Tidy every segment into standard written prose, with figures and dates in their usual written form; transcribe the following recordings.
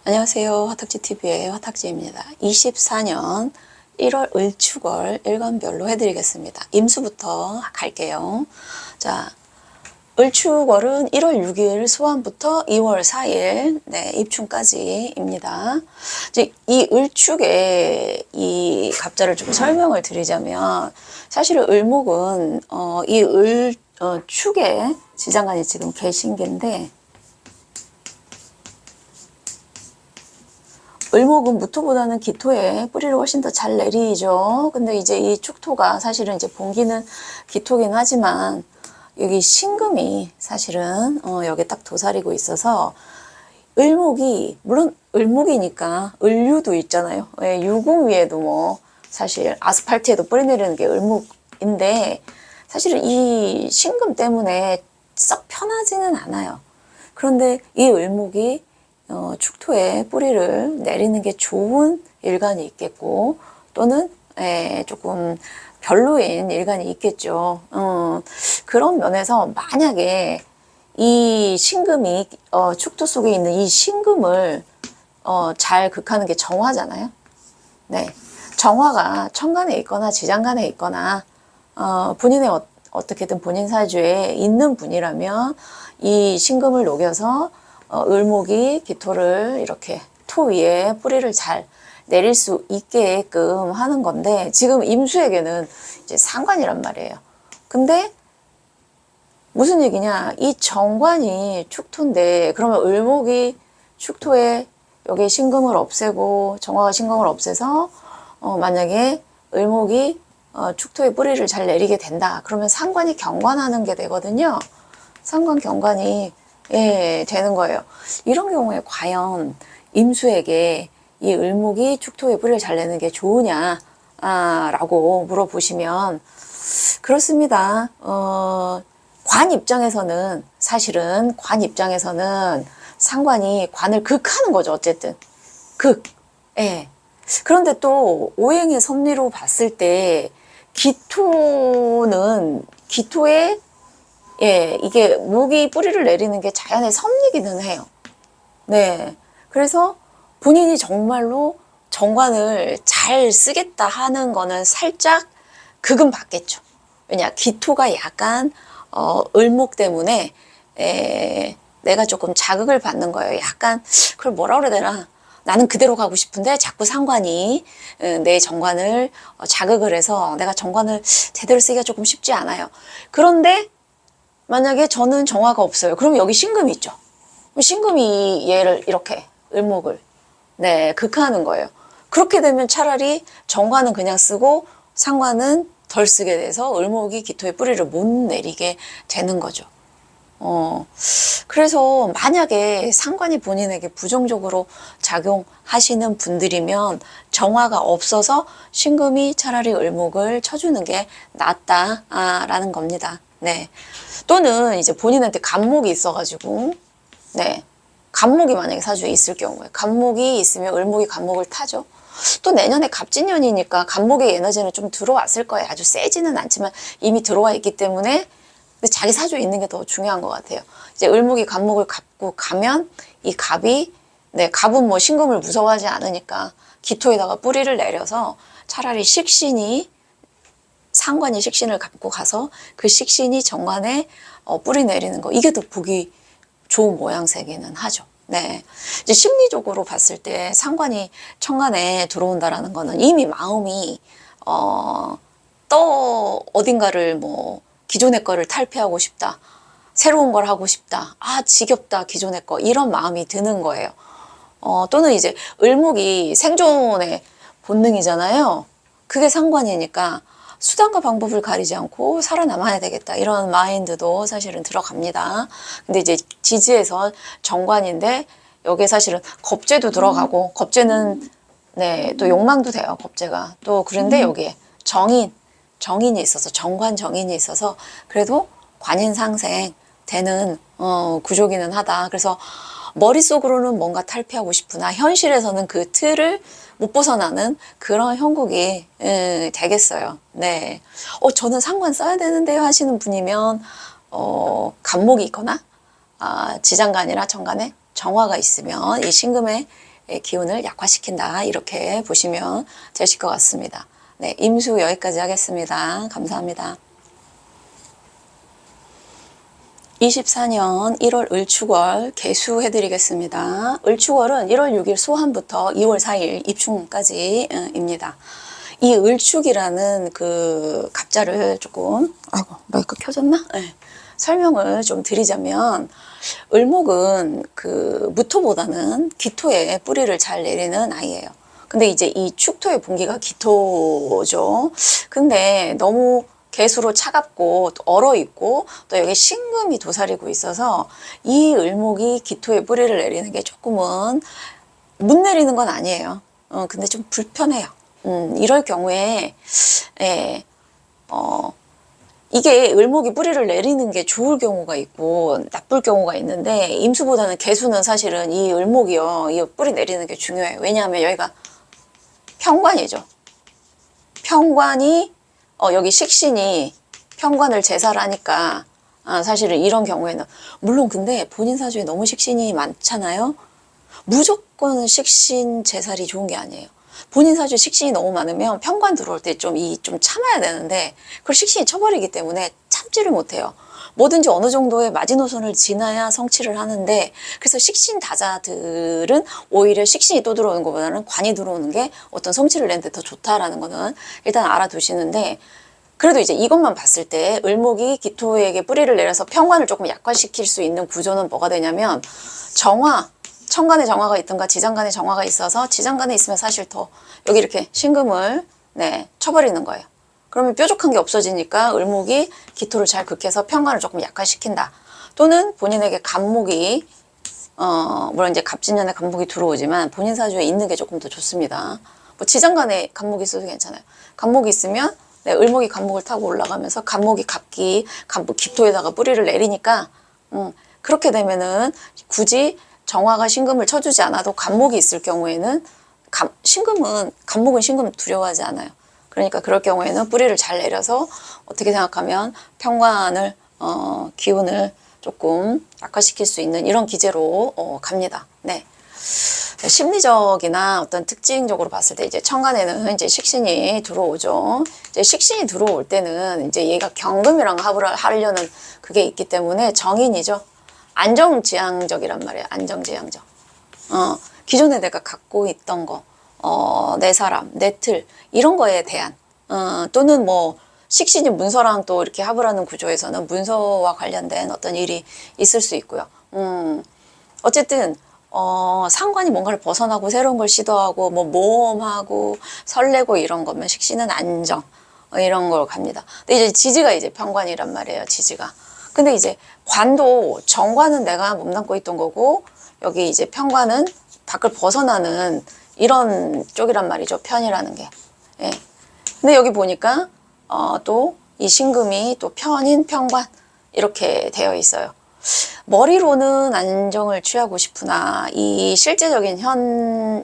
안녕하세요. 화탁지TV의 화탁지입니다. 24년 1월 을축월 일간별로 해드리겠습니다. 임수부터 갈게요. 자, 을축월은 1월 6일 소환부터 2월 4일 입춘까지입니다. 이제 이 을축의 이 갑자를 좀 설명을 드리자면, 사실은 을목은 이 축에 지장간이 지금 계신 게인데, 을목은 무토보다는 기토에 뿌리를 훨씬 더 잘 내리죠. 근데 이제 이 축토가 사실은 이제 본기는 기토긴 하지만 여기 신금이 사실은 여기 딱 도사리고 있어서, 을목이 물론 을목이니까 을류도 있잖아요. 예, 유금 위에도 뭐 사실 아스팔트에도 뿌리 내리는 게 을목인데, 사실은 이 신금 때문에 썩 편하지는 않아요. 그런데 이 을목이 축토에 뿌리를 내리는 게 좋은 일간이 있겠고, 또는 조금 별로인 일간이 있겠죠. 그런 면에서 만약에 이 신금이 축토 속에 있는 이 신금을 잘 극하는 게 정화잖아요. 네, 정화가 천간에 있거나 지장간에 있거나 본인의 어떻게든 본인 사주에 있는 분이라면 이 신금을 녹여서 을목이 기토를 이렇게 토 위에 뿌리를 잘 내릴 수 있게끔 하는 건데, 지금 임수에게는 이제 상관이란 말이에요. 근데 무슨 얘기냐, 이 정관이 축토인데, 그러면 을목이 축토에 여기 신금을 없애고 정화가 신금을 없애서 만약에 을목이 축토에 뿌리를 잘 내리게 된다, 그러면 상관이 경관하는 게 되거든요. 상관 경관이 되는 거예요. 이런 경우에 과연 임수에게 이 을목이 축토에 뿌리를 잘 내는 게 좋으냐 라고 물어보시면, 그렇습니다. 관 입장에서는, 사실은 관 입장에서는 상관이 관을 극하는 거죠. 어쨌든 극. 그런데 또 오행의 섭리로 봤을 때 기토에 이게 목이 뿌리를 내리는 게 자연의 섭리기는 해요. 네. 그래서 본인이 정말로 정관을 잘 쓰겠다 하는 거는 살짝 극은 받겠죠. 왜냐, 기토가 약간 을목 때문에 내가 조금 자극을 받는 거예요. 약간 그걸 뭐라 그래야 되나, 나는 그대로 가고 싶은데 자꾸 상관이 내 정관을 자극을 해서 내가 정관을 제대로 쓰기가 조금 쉽지 않아요. 그런데 만약에 저는 정화가 없어요. 그럼 여기 신금이 있죠. 신금이 얘를 이렇게 을목을 극하는 거예요. 그렇게 되면 차라리 정관은 그냥 쓰고 상관은 덜 쓰게 돼서 을목이 기토에 뿌리를 못 내리게 되는 거죠. 그래서 만약에 상관이 본인에게 부정적으로 작용하시는 분들이면 정화가 없어서 신금이 차라리 을목을 쳐주는 게 낫다라는 겁니다. 네. 또는 이제 본인한테 간목이 있어가지고, 간목이 만약에 사주에 있을 경우에, 간목이 있으면 을목이 간목을 타죠. 또 내년에 갑진년이니까 간목의 에너지는 좀 들어왔을 거예요. 아주 세지는 않지만 이미 들어와 있기 때문에, 근데 자기 사주에 있는 게 더 중요한 것 같아요. 이제 을목이 간목을 갖고 가면 이 갑이, 갑은 뭐 신금을 무서워하지 않으니까 기토에다가 뿌리를 내려서 차라리 상관이 식신을 갖고 가서 그 식신이 정관에 뿌리 내리는 거, 이게 더 보기 좋은 모양새기는 하죠. 네. 이제 심리적으로 봤을 때 상관이 천간에 들어온다라는 거는 이미 마음이 어딘가를 뭐 기존의 거를 탈피하고 싶다, 새로운 걸 하고 싶다, 지겹다 기존의 거, 이런 마음이 드는 거예요. 또는 이제 을목이 생존의 본능이잖아요. 그게 상관이니까 수단과 방법을 가리지 않고 살아남아야 되겠다, 이런 마인드도 사실은 들어갑니다. 근데 이제 지지에서 정관인데 여기에 사실은 겁재도 들어가고, 겁재는 또 욕망도 돼요. 겁재가 또 그런데 여기에 정인이 있어서, 정관 정인이 있어서 그래도 관인상생 되는 구조기는 하다. 그래서 머릿속으로는 뭔가 탈피하고 싶으나 현실에서는 그 틀을 못 벗어나는 그런 형국이 되겠어요. 네. 저는 상관 써야 되는데요 하시는 분이면 간목이 있거나 지장간이나 정간에 정화가 있으면 이 신금의 기운을 약화시킨다. 이렇게 보시면 되실 것 같습니다. 네, 임수 여기까지 하겠습니다. 감사합니다. 24년 1월 을축월 개수 해드리겠습니다. 을축월은 1월 6일 소환부터 2월 4일 입춘까지입니다. 이 을축이라는 그 갑자를 조금, 아이고, 마이크 켜졌나? 네. 설명을 좀 드리자면, 을목은 그 무토보다는 기토에 뿌리를 잘 내리는 아이예요. 근데 이제 이 축토의 분기가 기토죠. 근데 너무 개수로 차갑고 또 얼어있고 또 여기 신금이 도사리고 있어서 이 을목이 기토에 뿌리를 내리는 게 조금은 못 내리는 건 아니에요. 근데 좀 불편해요. 이럴 경우에 이게 을목이 뿌리를 내리는 게 좋을 경우가 있고 나쁠 경우가 있는데 임수보다는 개수는 사실은 이 을목이요. 이 뿌리 내리는 게 중요해요. 왜냐하면 여기가 편관이죠. 편관이 여기 식신이 편관을 제사를 하니까 사실은 이런 경우에는 물론 근데 본인 사주에 너무 식신이 많잖아요. 무조건 식신 제살이 좋은 게 아니에요. 본인 사주에 식신이 너무 많으면 편관 들어올 때 좀 참아야 되는데 그걸 식신이 쳐버리기 때문에 참지를 못해요. 뭐든지 어느 정도의 마지노선을 지나야 성취를 하는데 그래서 식신 다자들은 오히려 식신이 또 들어오는 것보다는 관이 들어오는 게 어떤 성취를 내는 데 더 좋다라는 거는 일단 알아두시는데 그래도 이제 이것만 봤을 때 을목이 기토에게 뿌리를 내려서 편관을 조금 약화시킬 수 있는 구조는 뭐가 되냐면 정화, 천간에 정화가 있든가 지장간에 정화가 있어서 지장간에 있으면 사실 더 여기 이렇게 신금을 쳐버리는 거예요. 그러면 뾰족한 게 없어지니까 을목이 기토를 잘 극해서 편관을 조금 약화시킨다. 또는 본인에게 간목이 물론 이제 갑진년에 간목이 들어오지만 본인 사주에 있는 게 조금 더 좋습니다. 뭐 지장간에 간목이 있어도 괜찮아요. 간목이 있으면 을목이 간목을 타고 올라가면서 간목이 간목 기토에다가 뿌리를 내리니까 그렇게 되면은 굳이 정화가 신금을 쳐주지 않아도 간목이 있을 경우에는 간목은 신금 두려워하지 않아요. 그러니까 그럴 경우에는 뿌리를 잘 내려서 어떻게 생각하면 편관을 기운을 조금 약화시킬 수 있는 이런 기제로 갑니다. 네. 심리적이나 어떤 특징적으로 봤을 때 이제 천간에는 이제 식신이 들어오죠. 이제 식신이 들어올 때는 이제 얘가 경금이랑 합을 하려는 그게 있기 때문에 정인이죠. 안정지향적이란 말이에요. 안정지향적. 기존에 내가 갖고 있던 거, 내 사람, 내 틀, 이런 거에 대한, 또는 뭐, 식신이 문서랑 또 이렇게 합을 하는 구조에서는 문서와 관련된 어떤 일이 있을 수 있고요. 어쨌든, 상관이 뭔가를 벗어나고 새로운 걸 시도하고, 뭐, 모험하고, 설레고 이런 거면 식신은 안정, 이런 걸 갑니다. 근데 이제 지지가 이제 편관이란 말이에요. 지지가. 근데 이제 관도 정관은 내가 몸담고 있던 거고, 여기 이제 편관은 밖을 벗어나는 이런 쪽이란 말이죠. 편이라는 게. 예. 근데 여기 보니까 또 이 신금이 또 편인 편관 이렇게 되어 있어요. 머리로는 안정을 취하고 싶으나 이 실제적인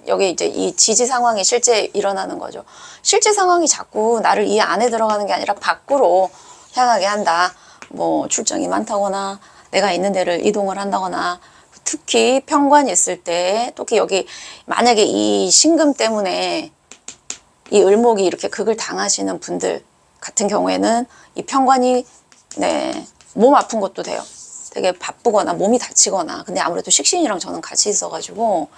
여기 이제 이 지지 상황이 실제 일어나는 거죠. 실제 상황이 자꾸 나를 이 안에 들어가는 게 아니라 밖으로 향하게 한다. 뭐 출장이 많다거나 내가 있는 데를 이동을 한다거나 특히 편관이 있을 때 특히 여기 만약에 이 신금 때문에 이 을목이 이렇게 극을 당하시는 분들 같은 경우에는 이 편관이 몸 아픈 것도 돼요. 되게 바쁘거나 몸이 다치거나 근데 아무래도 식신이랑 저는 같이 있어가지고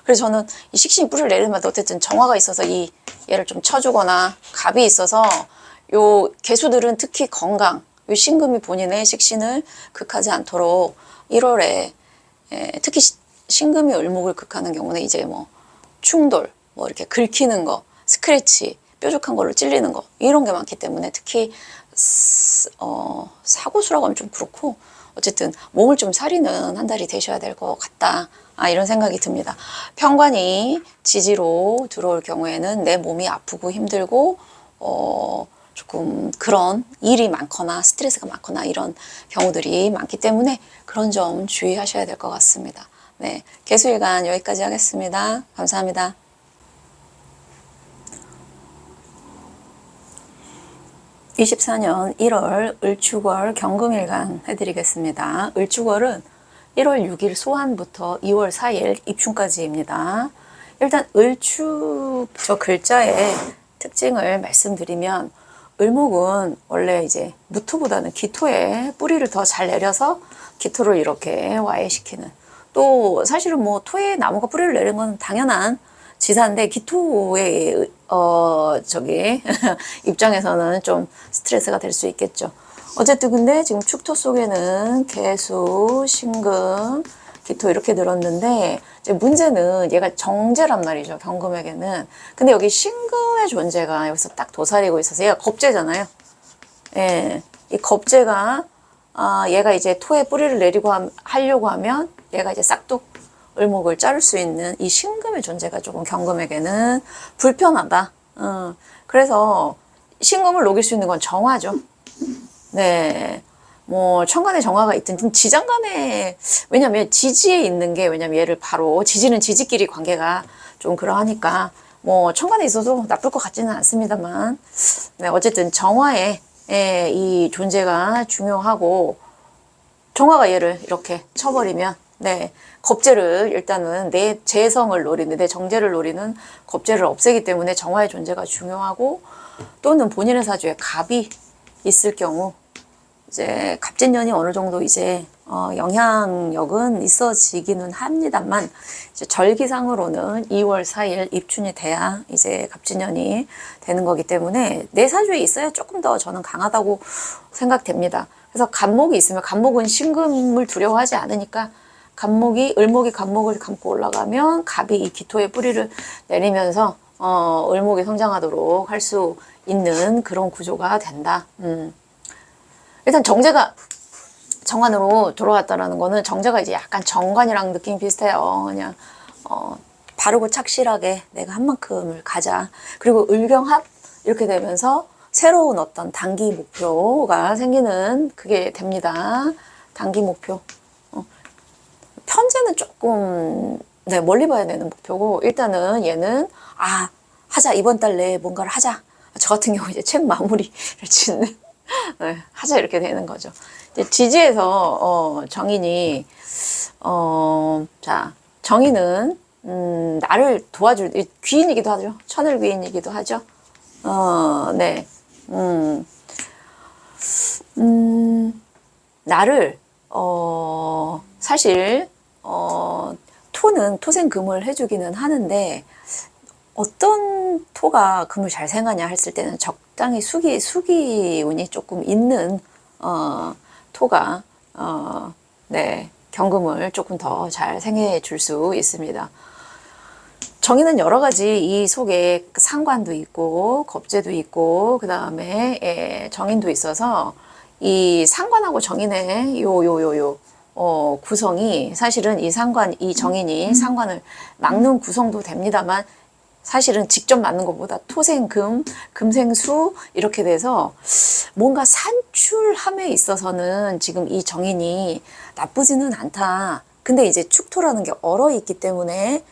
그래서 저는 이 식신이 뿌리를 내리면 어쨌든 정화가 있어서 이 얘를 좀 쳐주거나 갑이 있어서 요 개수들은 특히 건강 요 신금이 본인의 식신을 극하지 않도록 1월에 특히 신금이 을목을 극하는 경우는 이제 뭐 충돌 뭐 이렇게 긁히는 거 스크래치 뾰족한 걸로 찔리는 거 이런 게 많기 때문에 특히 사고수라고 하면 좀 그렇고 어쨌든 몸을 좀 사리는 한 달이 되셔야 될 것 같다. 이런 생각이 듭니다. 편관이 지지로 들어올 경우에는 내 몸이 아프고 힘들고 조금 그런 일이 많거나 스트레스가 많거나 이런 경우들이 많기 때문에 그런 점 주의하셔야 될 것 같습니다. 네, 개수일간 여기까지 하겠습니다. 감사합니다. (24년 1월) 을축월 경금일간 해드리겠습니다. 을축월은 1월 6일 소환부터 2월 4일 입춘까지입니다. 일단 을축 저 글자의 특징을 말씀드리면 을목은 원래 이제 무토보다는 기토에 뿌리를 더 잘 내려서 기토를 이렇게 와해시키는, 또 사실은 뭐 토에 나무가 뿌리를 내리는 건 당연한 지사인데 기토의 저기 입장에서는 좀 스트레스가 될 수 있겠죠. 어쨌든 근데 지금 축토 속에는 개수, 신금, 기토 이렇게 들었는데 이제 문제는 얘가 정제란 말이죠. 경금에게는. 근데 여기 신금의 존재가 여기서 딱 도사리고 있어서 얘가 겁재잖아요. 예, 이 겁재가 얘가 이제 토에 뿌리를 내리고 하려고 하면 얘가 이제 싹둑 을목을 자를 수 있는 이 신금의 존재가 조금 경금에게는 불편하다. 그래서 신금을 녹일 수 있는 건 정화죠. 네. 뭐 천간에 정화가 있든 지장간에, 왜냐면 지지에 있는 게, 왜냐면 얘를 바로 지지는 지지끼리 관계가 좀 그러하니까 뭐 천간에 있어도 나쁠 것 같지는 않습니다만, 네, 어쨌든 정화에 이 존재가 중요하고, 정화가 얘를 이렇게 쳐버리면, 네, 겁재를 일단은 내 재성을 노리는, 내 정제를 노리는 겁재를 없애기 때문에 정화의 존재가 중요하고, 또는 본인의 사주에 갑이 있을 경우 이제 갑진년이 어느 정도 이제 영향력은 있어지기는 합니다만, 이제 절기상으로는 2월 4일 입춘이 돼야 이제 갑진년이 되는 거기 때문에 내 사주에 있어야 조금 더 저는 강하다고 생각됩니다. 그래서 갑목이 있으면, 갑목은 신금을 두려워하지 않으니까 을목이 갑목을 감고 올라가면 갑이 이 기토의 뿌리를 내리면서 을목이 성장하도록 할 수 있는 그런 구조가 된다. 일단 정제가 정관으로 들어왔다라는 거는, 정제가 이제 약간 정관이랑 느낌이 비슷해요. 그냥 바르고 착실하게 내가 한 만큼을 가자. 그리고 을경합 이렇게 되면서 새로운 어떤 단기 목표가 생기는 그게 됩니다. 단기 목표. 편제는 조금 네, 멀리 봐야 되는 목표고, 일단은 얘는 하자, 이번 달 내에 뭔가를 하자. 저 같은 경우 이제 책 마무리를 짓는 네, 하자 이렇게 되는 거죠. 이제 지지에서 정인이 자, 정인은 나를 도와줄 귀인이기도 하죠. 천을 귀인이기도 하죠. 네, 나를 사실 토는 토생금을 해주기는 하는데, 어떤 토가 금을 잘 생하냐 했을 때는 적당히 수기운이 조금 있는 토가 네, 경금을 조금 더 잘 생해 줄 수 있습니다. 정인은 여러 가지 이 속에 상관도 있고 겁재도 있고 그 다음에 정인도 있어서, 이 상관하고 정인의 구성이 사실은 이 정인이 상관을 막는 구성도 됩니다만, 사실은 직접 맞는 것보다 토생금, 금생수 이렇게 돼서 뭔가 산출함에 있어서는 지금 이 정인이 나쁘지는 않다. 근데 이제 축토라는 게 얼어 있기 때문에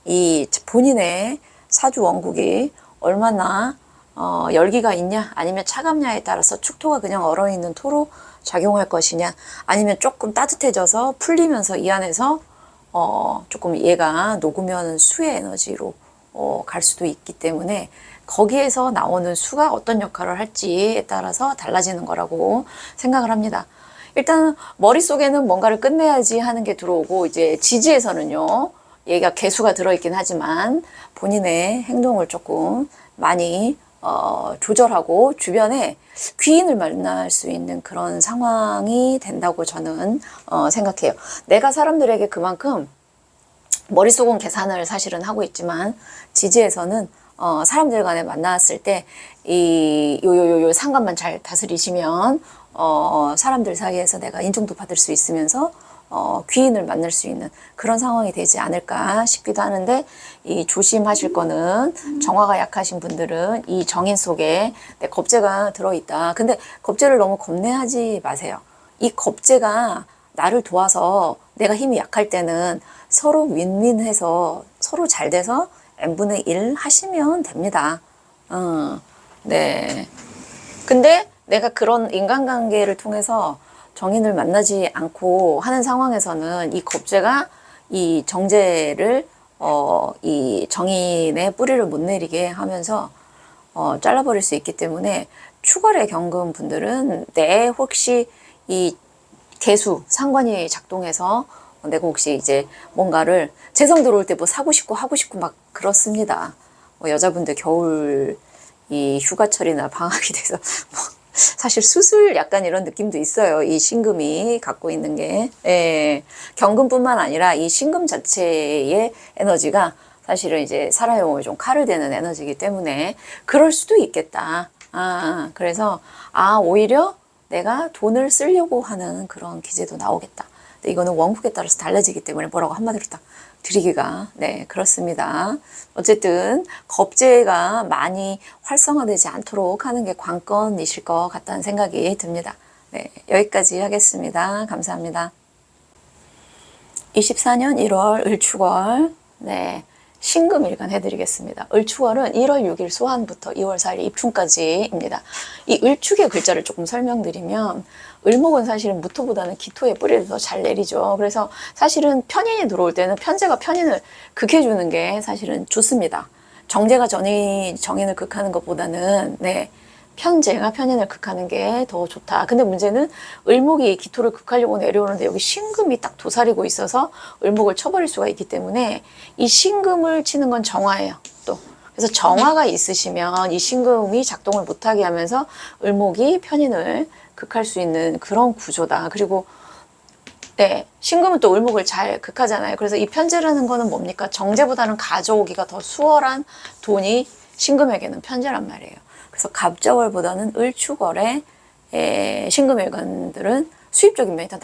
이 본인의 사주 원국이 얼마나 열기가 있냐 아니면 차갑냐에 따라서 축토가 그냥 얼어 있는 토로 작용할 것이냐, 아니면 조금 따뜻해져서 풀리면서 이 안에서 조금 얘가 녹으면 수의 에너지로 갈 수도 있기 때문에, 거기에서 나오는 수가 어떤 역할을 할지에 따라서 달라지는 거라고 생각을 합니다. 일단 머릿속에는 뭔가를 끝내야지 하는 게 들어오고, 이제 지지에서는요, 얘가 개수가 들어있긴 하지만 본인의 행동을 조금 많이 조절하고 주변에 귀인을 만날 수 있는 그런 상황이 된다고 저는 생각해요. 내가 사람들에게 그만큼 머릿속은 계산을 사실은 하고 있지만, 지지에서는 사람들 간에 만났을 때 이 요 상관만 잘 다스리시면 사람들 사이에서 내가 인정도 받을 수 있으면서 귀인을 만날 수 있는 그런 상황이 되지 않을까 싶기도 하는데, 이 조심하실 거는, 정화가 약하신 분들은 이 정인 속에 내 겁재가 들어있다. 근데 겁재를 너무 겁내하지 마세요. 이 겁재가 나를 도와서 내가 힘이 약할 때는 서로 윈윈해서 서로 잘 돼서 n분의 1 하시면 됩니다. 네. 근데 내가 그런 인간관계를 통해서 정인을 만나지 않고 하는 상황에서는 이 겁재가 이 정제를 이 정인의 뿌리를 못 내리게 하면서 잘라버릴 수 있기 때문에 추월의 경금 분들은 내 혹시 이 개수 상관이 작동해서 내가 혹시 이제 뭔가를 재성 들어올 때 뭐 사고 싶고 하고 싶고 막 그렇습니다. 여자분들 겨울 이 휴가철이나 방학이 돼서 뭐 사실 수술 약간 이런 느낌도 있어요. 이 신금이 갖고 있는 게. 예, 경금뿐만 아니라 이 신금 자체의 에너지가 사실은 이제 사라용을 좀 칼을 대는 에너지이기 때문에 그럴 수도 있겠다. 그래서 오히려 내가 돈을 쓰려고 하는 그런 기제도 나오겠다. 근데 이거는 원국에 따라서 달라지기 때문에 뭐라고 한마디로 딱 드리기가 그렇습니다. 어쨌든 겁재가 많이 활성화되지 않도록 하는 게 관건이실 것 같다는 생각이 듭니다. 여기까지 하겠습니다. 감사합니다. 24년 1월 을축월 신금일간 해드리겠습니다. 을축월은 1월 6일 소환부터 2월 4일 입춘까지입니다. 이 을축의 글자를 조금 설명드리면 을목은 사실은 무토보다는 기토의 뿌리를 더 잘 내리죠. 그래서 사실은 편인이 들어올 때는 편재가 편인을 극해주는 게 사실은 좋습니다. 정제가 정인을 극하는 것보다는 편재가 편인을 극하는 게 더 좋다. 근데 문제는 을목이 기토를 극하려고 내려오는데 여기 신금이 딱 도사리고 있어서 을목을 쳐버릴 수가 있기 때문에 이 신금을 치는 건 정화예요. 또 그래서 정화가 있으시면 이 신금이 작동을 못하게 하면서 을목이 편인을 극할 수 있는 그런 구조다. 그리고 신금은 또 을목을 잘 극하잖아요. 그래서 이 편재라는 거는 뭡니까? 정제보다는 가져오기가 더 수월한 돈이 신금에게는 편재란 말이에요. 그래서 갑자월보다는 을축월에 신금일간들은 수입적인 면이 더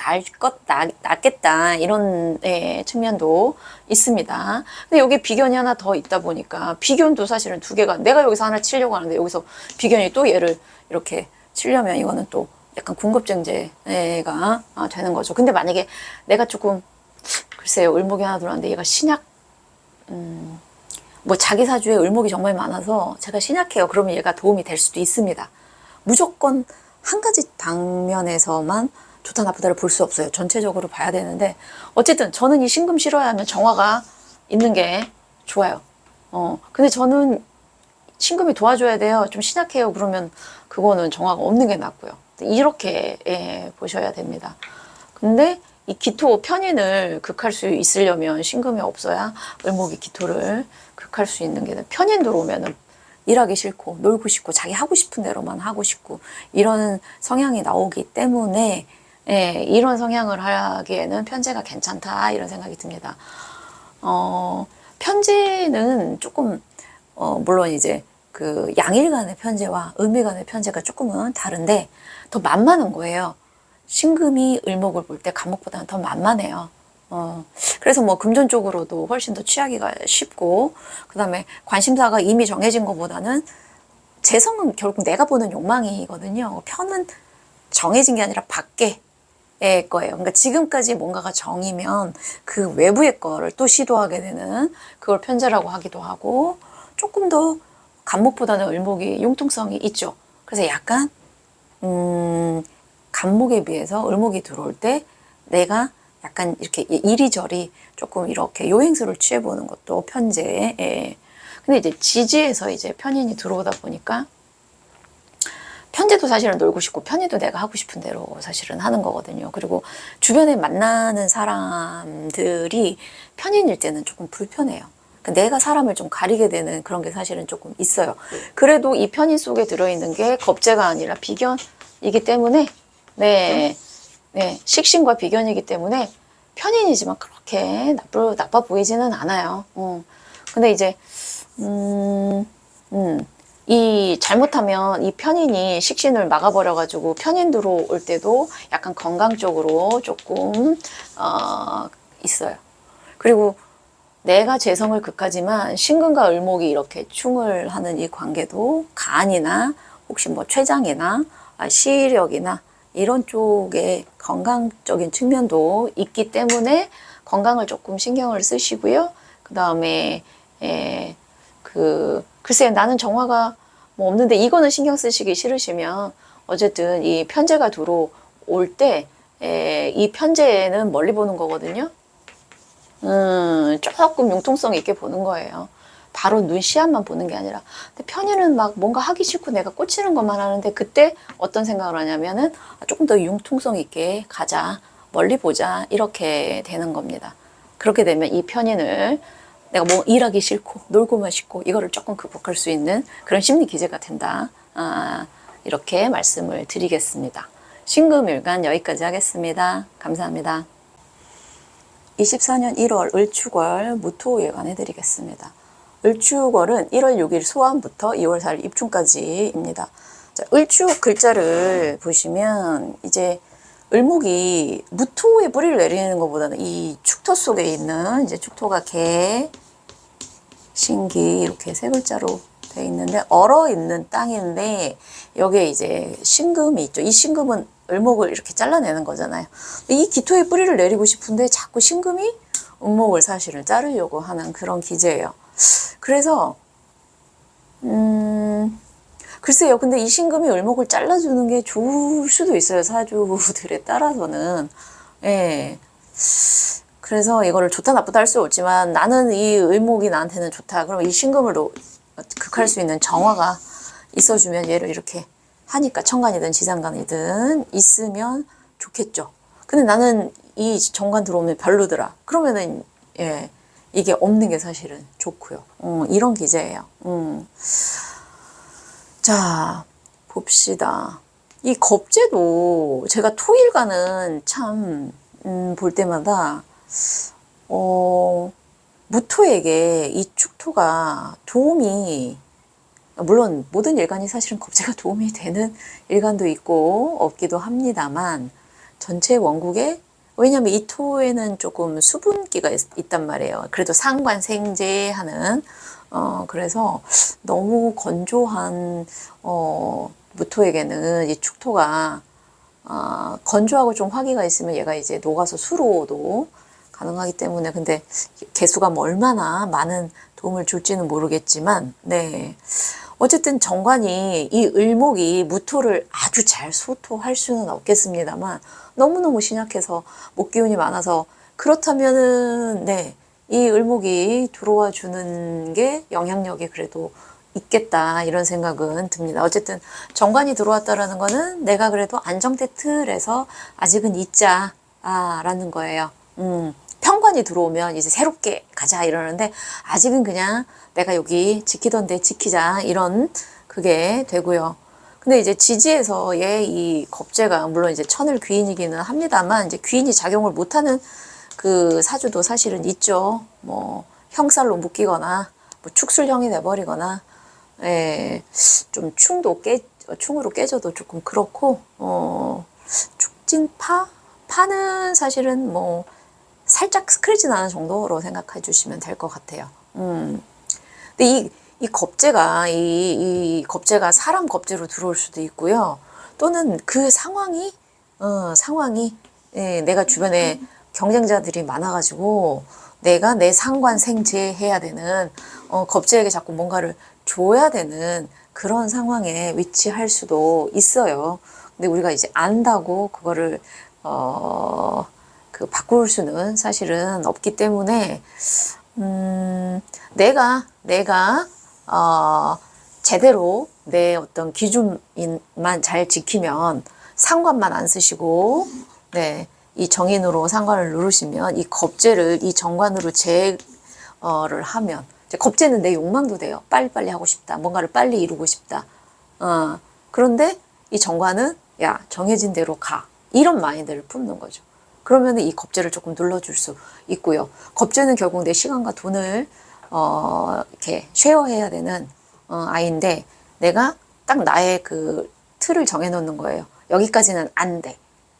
낫겠다 이런 측면도 있습니다. 근데 여기 비견이 하나 더 있다 보니까 비견도 사실은 두 개가 내가 여기서 하나 치려고 하는데 여기서 비견이 또 얘를 이렇게 치려면 이거는 또 약간 궁급쟁제가 되는 거죠. 근데 만약에 내가 조금 글쎄요 을목이 하나 들어왔는데 얘가 신약 뭐 자기 사주에 을목이 정말 많아서 제가 신약해요. 그러면 얘가 도움이 될 수도 있습니다. 무조건 한 가지 당면에서만 좋다 나쁘다를 볼 수 없어요. 전체적으로 봐야 되는데 어쨌든 저는 이 신금 실어야 하면 정화가 있는 게 좋아요. 근데 저는 신금이 도와줘야 돼요. 좀 신약해요. 그러면 그거는 정화가 없는 게 낫고요. 이렇게 보셔야 됩니다. 근데 이 기토 편인을 극할 수 있으려면 신금이 없어야 을목이 기토를 극할 수 있는 게 편인 들어오면은 일하기 싫고 놀고 싶고 자기 하고 싶은 대로만 하고 싶고 이런 성향이 나오기 때문에 이런 성향을 하기에는 편재가 괜찮다 이런 생각이 듭니다. 편재는 조금 물론 이제 그 양일간의 편재와 음일간의 편재가 조금은 다른데 더 만만한 거예요. 신금이 을목을 볼 때 간목보다는 더 만만해요. 그래서 뭐 금전 쪽으로도 훨씬 더 취하기가 쉽고 그 다음에 관심사가 이미 정해진 것보다는 재성은 결국 내가 보는 욕망이거든요. 편은 정해진 게 아니라 밖에 거예요. 그러니까 지금까지 뭔가가 정이면 그 외부의 거를 또 시도하게 되는 그걸 편재라고 하기도 하고 조금 더 간목보다는 을목이 융통성이 있죠. 그래서 약간 간목에 비해서 을목이 들어올 때 내가 약간 이렇게 이리저리 조금 이렇게 요행수를 취해보는 것도 편재. 근데 이제 지지에서 이제 편인이 들어오다 보니까 편재도 사실은 놀고 싶고 편인도 내가 하고 싶은 대로 사실은 하는 거거든요. 그리고 주변에 만나는 사람들이 편인일 때는 조금 불편해요. 그러니까 내가 사람을 좀 가리게 되는 그런 게 사실은 조금 있어요. 그래도 이 편인 속에 들어있는 게 겁재가 아니라 비견이기 때문에 식신과 비견이기 때문에 편인이지만 그렇게 나빠 보이지는 않아요. 근데 이제 이 잘못하면 이 편인이 식신을 막아버려가지고 편인 들어올 때도 약간 건강 쪽으로 조금 있어요. 그리고 내가 재성을 극하지만 신금과 을목이 이렇게 충을 하는 이 관계도 간이나 혹시 뭐 췌장이나 시력이나 이런 쪽에 건강적인 측면도 있기 때문에 건강을 조금 신경을 쓰시고요. 그 다음에 글쎄 나는 정화가 뭐 없는데 이거는 신경 쓰시기 싫으시면 어쨌든 이 편재가 들어올 때 이 편재는 멀리 보는 거거든요. 조금 융통성 있게 보는 거예요. 바로 눈 시야만 보는 게 아니라. 근데 편의는 막 뭔가 하기 싫고 내가 꽂히는 것만 하는데 그때 어떤 생각을 하냐면은 조금 더 융통성 있게 가자, 멀리 보자, 이렇게 되는 겁니다. 그렇게 되면 이 편인을 내가 뭐 일하기 싫고 놀고만 싶고 이거를 조금 극복할 수 있는 그런 심리 기제가 된다. 이렇게 말씀을 드리겠습니다. 신금일간 여기까지 하겠습니다. 감사합니다. 24년 1월 을축월 무토 예관해 드리겠습니다. 을축월은 1월 6일 소환부터 2월 4일 입춘까지입니다. 자, 을축 글자를 보시면 이제 을목이 무토에 뿌리를 내리는 것보다는 이 축토 속에 있는 이제 축토가 개, 신기 이렇게 세 글자로 되어 있는데 얼어 있는 땅인데 여기에 이제 신금이 있죠. 이 신금은 을목을 이렇게 잘라내는 거잖아요. 이 기토에 뿌리를 내리고 싶은데 자꾸 신금이 을목을 사실은 자르려고 하는 그런 기제예요. 그래서 글쎄요. 근데 이 신금이 을목을 잘라주는 게 좋을 수도 있어요. 사주들에 따라서는. 예. 그래서 이거를 좋다 나쁘다 할 수 없지만 나는 이 을목이 나한테는 좋다. 그럼 이 신금을 극할 수 있는 정화가 있어주면 얘를 이렇게 하니까 천간이든 지장간이든 있으면 좋겠죠. 근데 나는 이 정관 들어오면 별로더라. 그러면은 예. 이게 없는 게 사실은 좋고요. 이런 기제예요. 자, 봅시다. 이 겁재도 제가 토일간은 참, 볼 때마다, 무토에게 이 축토가 도움이, 물론 모든 일간이 사실은 겁재가 도움이 되는 일간도 있고 없기도 합니다만, 전체 원국에 왜냐면 이 토에는 조금 수분기가 있단 말이에요. 그래도 상관생재하는 그래서 너무 건조한 무토에게는 이 축토가 건조하고 좀 화기가 있으면 얘가 이제 녹아서 수로도 가능하기 때문에 근데 개수가 뭐 얼마나 많은 도움을 줄지는 모르겠지만 네. 어쨌든 정관이 이 을목이 무토를 아주 잘 소토할 수는 없겠습니다만 너무너무 신약해서 목기운이 많아서 그렇다면은 네, 이 을목이 들어와 주는 게 영향력이 그래도 있겠다 이런 생각은 듭니다. 어쨌든 정관이 들어왔다라는 거는 내가 그래도 안정된 틀에서 아직은 있자라는 거예요. 편관이 들어오면 이제 새롭게 가자 이러는데 아직은 그냥 내가 여기 지키던 데 지키자 이런 그게 되고요. 근데 이제 지지에서 이 겁재가 물론 이제 천을 귀인이기는 합니다만 이제 귀인이 작용을 못하는 그 사주도 사실은 있죠. 뭐 형살로 묶이거나 뭐 축술형이 돼버리거나 좀 충으로 깨져도 조금 그렇고 축진파 파는 사실은 뭐 살짝 스크래치 나는 정도로 생각해 주시면 될 것 같아요. 근데 이 겁재가, 이 겁재가 사람 겁재로 들어올 수도 있고요. 또는 그 상황이, 내가 주변에 경쟁자들이 많아가지고 내가 내 상관생재 해야 되는, 겁재에게 자꾸 뭔가를 줘야 되는 그런 상황에 위치할 수도 있어요. 근데 우리가 이제 안다고 그거를, 바꿀 수는 사실은 없기 때문에, 내가 제대로 내 어떤 기준만 잘 지키면 상관만 안 쓰시고, 네, 이 정인으로 상관을 누르시면 이 겁재를 이 정관으로 제어를 하면, 겁재는 내 욕망도 돼요. 빨리빨리 하고 싶다. 뭔가를 빨리 이루고 싶다. 그런데 이 정관은 야, 정해진 대로 가. 이런 마인드를 품는 거죠. 그러면 이 겁재를 조금 눌러줄 수 있고요. 겁재는 결국 내 시간과 돈을 이렇게 쉐어해야 되는 아이인데 내가 딱 나의 그 틀을 정해놓는 거예요. 여기까지는 안 돼.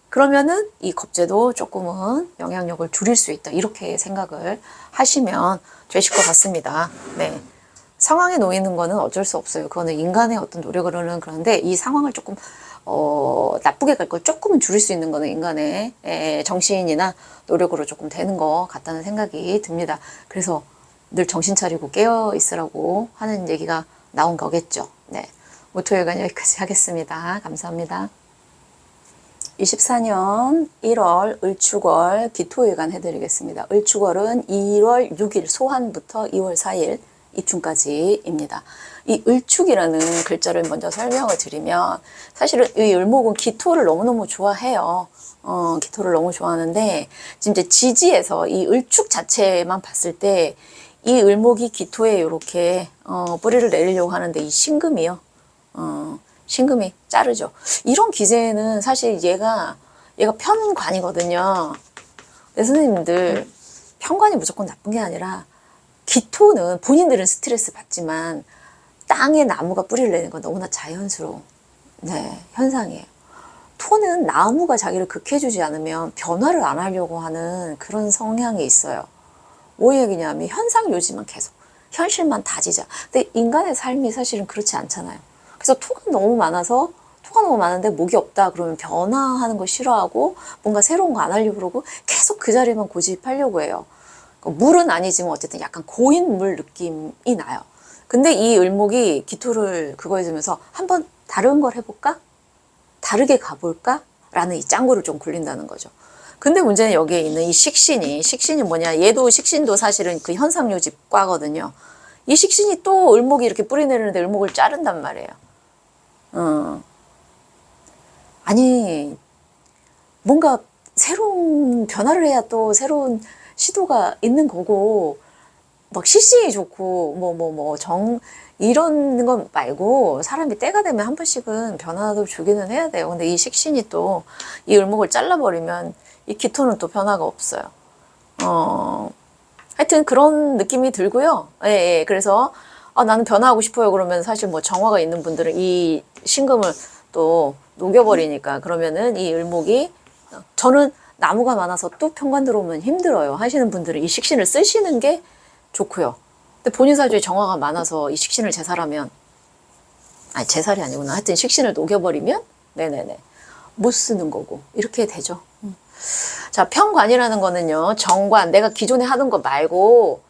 그러면은 이 겁재도 조금은 영향력을 줄일 수 있다. 이렇게 생각을 하시면 되실 것 같습니다. 네. 상황에 놓이는 거는 어쩔 수 없어요. 그거는 인간의 어떤 노력으로는 그런데 이 상황을 조금 나쁘게 갈 걸 조금은 줄일 수 있는 거는 인간의 정신이나 노력으로 조금 되는 것 같다는 생각이 듭니다. 그래서 늘 정신 차리고 깨어 있으라고 하는 얘기가 나온 거겠죠. 네. 모토일간 여기까지 하겠습니다. 감사합니다. 24년 1월 을축월 기토일간 해드리겠습니다. 을축월은 1월 6일 소환부터 2월 4일 입춘까지입니다. 이 을축이라는 글자를 먼저 설명을 드리면 사실은 이 을목은 기토를 너무너무 좋아해요. 기토를 너무 좋아하는데 진짜 지지에서 이 을축 자체만 봤을 때 이 을목이 기토에 이렇게 뿌리를 내리려고 하는데 이 신금이요. 신금이 자르죠. 이런 기제는 사실 얘가 편관이거든요. 근데 선생님들 편관이 무조건 나쁜 게 아니라 기토는 본인들은 스트레스 받지만 땅에 나무가 뿌리를 내는 건 너무나 자연스러운 현상이에요. 토는 나무가 자기를 극해주지 않으면 변화를 안 하려고 하는 그런 성향이 있어요. 뭐 얘기냐면 현상유지만 계속 현실만 다지자. 근데 인간의 삶이 사실은 그렇지 않잖아요. 그래서 토가 너무 많은데 목이 없다 그러면 변화하는 거 싫어하고 뭔가 새로운 거 안 하려고 그러고 계속 그 자리만 고집하려고 해요. 물은 아니지만 어쨌든 약간 고인 물 느낌이 나요. 근데 이 을목이 기토를 그거 해주면서 한번 다른 걸 해볼까? 다르게 가볼까? 라는 이 짱구를 좀 굴린다는 거죠. 근데 문제는 여기에 있는 이 식신이 뭐냐? 얘도 식신도 사실은 그 현상요집과거든요. 이 식신이 또 을목이 이렇게 뿌리 내리는데 을목을 자른단 말이에요. 아니, 뭔가 새로운 변화를 해야 또 새로운 시도가 있는 거고, 막 실신이 좋고, 이런 건 말고, 사람이 때가 되면 한 번씩은 변화도 주기는 해야 돼요. 근데 이 식신이 또, 이 을목을 잘라버리면, 이 기토는 또 변화가 없어요. 하여튼 그런 느낌이 들고요. 예. 그래서, 나는 변화하고 싶어요. 그러면 사실 뭐 정화가 있는 분들은 이 신금을 또 녹여버리니까, 그러면은 이 을목이, 저는 나무가 많아서 또 편관 들어오면 힘들어요 하시는 분들은 이 식신을 쓰시는 게 좋고요. 근데 본인 사주에 정화가 많아서 이 식신을 제살하면, 제살이 아니구나. 하여튼 식신을 녹여버리면, 못 쓰는 거고. 이렇게 되죠. 자, 편관이라는 거는요, 정관, 내가 기존에 하던 거 말고,